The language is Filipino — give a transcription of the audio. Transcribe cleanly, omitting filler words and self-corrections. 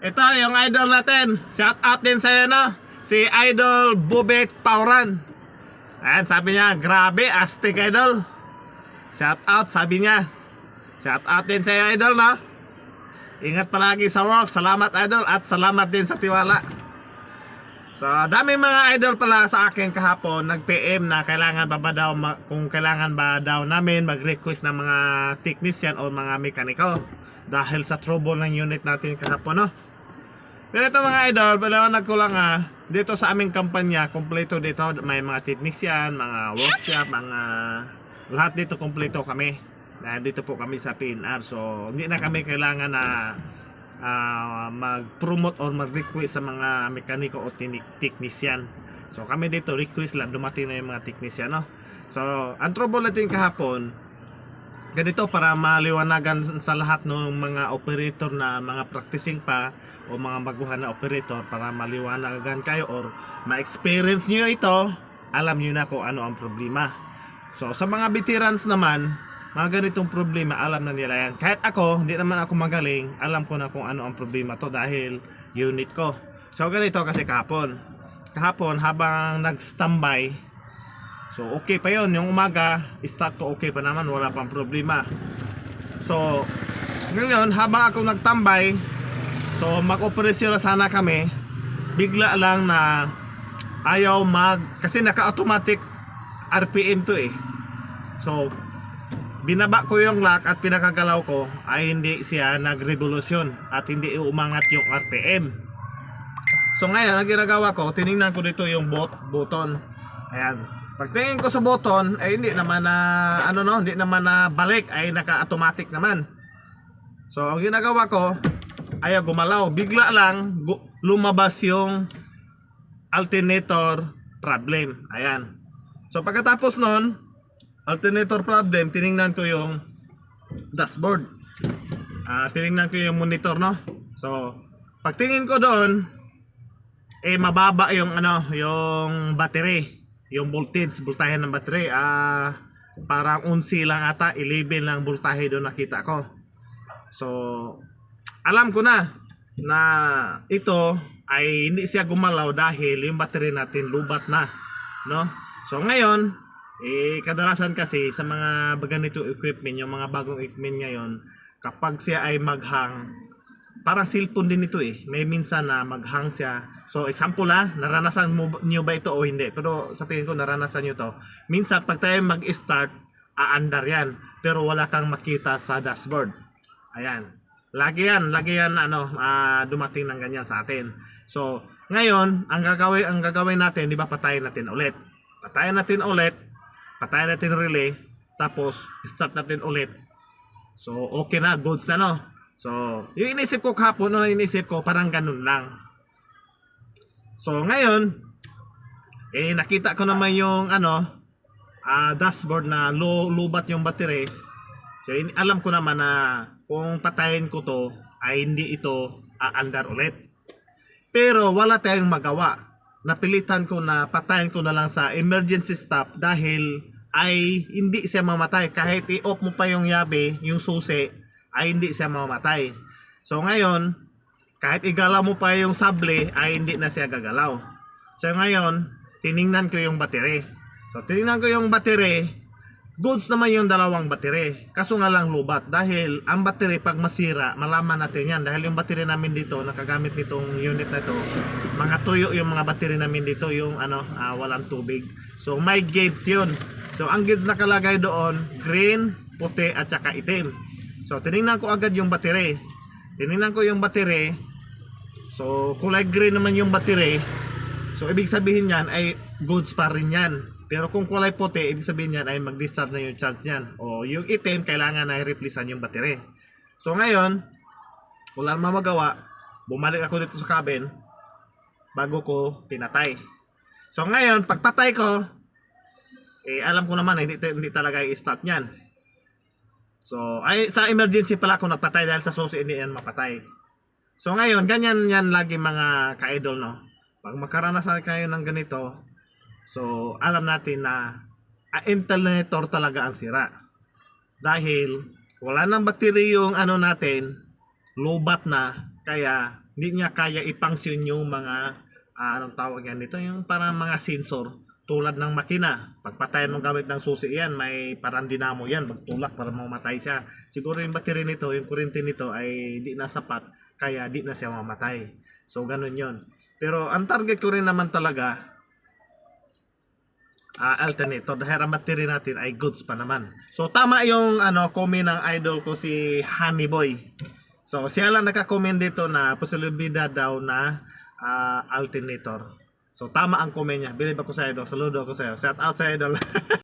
Ito yung idol natin. Shout out din sa'yo, no? Si Idol Bubet Pauran. Ayan, sabi niya, grabe, astig idol. Shout out, sabi niya. Shout out din sa'yo, idol, no? Ingat palagi sa work. Salamat, idol. At salamat din sa tiwala. So, daming mga idol pala sa akin kahapon nag-PM na kailangan ba daw kung kailangan ba daw namin mag-request ng mga technician o mga mekaniko dahil sa trouble ng unit natin kahapon, no? Pero ito mga idol, pala nagkulang dito sa aming kampanya, kompleto dito, may mga technician, mga workshop, mga lahat dito kompleto kami. Dahil dito po kami sa PNR, so hindi na kami kailangan na mag-promote or mag-request sa mga mekaniko o technician. So kami dito request lang, dumating na yung mga technician, no? So ang trouble natin kahapon ganito, para maliwanagan sa lahat ng mga operator na mga practicing pa o mga baguhan na operator, para maliwanagan kayo or ma-experience nyo ito, alam nyo na kung ano ang problema. So sa mga veterans naman, mga ganitong problema, alam na nila yan. Kahit ako, hindi naman ako magaling, alam ko na kung ano ang problema to dahil unit ko. So ganito kasi kahapon habang nag-standby, so okay pa yon, yung umaga start ko okay pa naman, wala pang problema. So ngayon habang ako nagtambay, so mag-operasyon na sana kami, bigla lang na ayaw kasi naka-automatic RPM to eh. So binaba ko yung lock at pinakagalaw ko ay hindi siya nag-revolusyon at hindi umangat yung RPM. So ngayon ang ginagawa ko, tiningnan ko dito yung button. Ayan. Pagtingin ko sa button ay hindi naman na hindi naman na balik, ay naka-automatic naman. So ang ginagawa ko, ayaw gumalaw. Bigla lang lumabas yung alternator problem. Ayan. So pagkatapos nun, alternator problem, tiningnan ko yung dashboard. Tiningnan ko yung monitor, no? So pagtingin ko doon, mababa yung yung battery, yung voltahe ng battery. Parang 11 lang ata, 11 lang voltahe doon nakita ko. So alam ko na ito ay hindi siya gumalaw dahil yung battery natin lubat na, no? So ngayon, kadalasan kasi sa mga ganito equipment, yung mga bagong equipment ngayon, kapag siya ay maghang, parang cellphone din ito eh, may minsan na maghang siya. So example naranasan nyo ba ito o hindi? Pero sa tingin ko naranasan nyo to. Minsan pag tayo mag-start, aandar yan, pero wala kang makita sa dashboard. Ayan, lagi yan dumating ng ganyan sa atin. So ngayon ang gagawin natin, di ba, patayin natin ulit relay, tapos start natin ulit. So okay na, goods na, no? So yung inisip ko kahapon, parang ganun lang. So ngayon nakita ko naman yung dashboard na lubat yung battery. So alam ko naman na kung patayin ko to ay hindi ito aandar ulit. Pero wala tayong magawa. Napilitan ko na patayin ko na lang sa emergency stop dahil ay hindi siya mamatay. Kahit i-off mo pa yung yabe, yung susi, ay hindi siya mamatay. So ngayon, kahit igalaw mo pa yung sable, ay hindi na siya gagalaw. So ngayon, tiningnan ko yung battery. Goods naman yung dalawang battery. Kaso nga lang lubat. Dahil ang battery pag masira, malaman natin yan. Dahil yung battery namin dito, nakagamit nitong unit na ito, mga tuyo yung mga battery namin dito, yung walang tubig. So may gauge yun. So ang gauge nakalagay doon, green, puti at saka itim. So tinignan ko agad yung battery. So kulay green naman yung battery. So ibig sabihin yan ay goods pa rin yan. Pero kung kulay puti, ibig sabihin yan ay mag-discharge na yung charge yan. O yung itim, kailangan na i-replacean yung battery. So ngayon, wala naman magawa, bumalik ako dito sa cabin bago ko pinatay. So ngayon, pagpatay ko, alam ko naman hindi talaga i-start yan. So sa emergency pala ako nagpatay dahil sa susi hindi yan mapatay. So ngayon, ganyan yan lagi mga ka-idol, no? Pag makaranasan kayo ng ganito, so alam natin na alternator talaga ang sira. Dahil wala nang battery yung natin, lobat na, kaya hindi niya kaya i-function yung mga anong tawag yan dito, yung parang mga sensor tulad ng makina. Pagpatayan mo gamit ng susi yan, may parang dinamo yan, magtulak para mamatay siya. Siguro yung battery nito, yung kuryente nito ay di na sapat, kaya di na siya mamatay. So ganun yon. Pero ang target ko rin naman talaga alternator dahil ang battery natin ay goods pa naman. So tama yung comment ng idol ko si Honeyboy. So siya lang naka-comment dito na posibilidad daw na alternator. So tama ang comment niya. Believe ako sa idol. Saludo ako sa iyo. Shout out sa idol.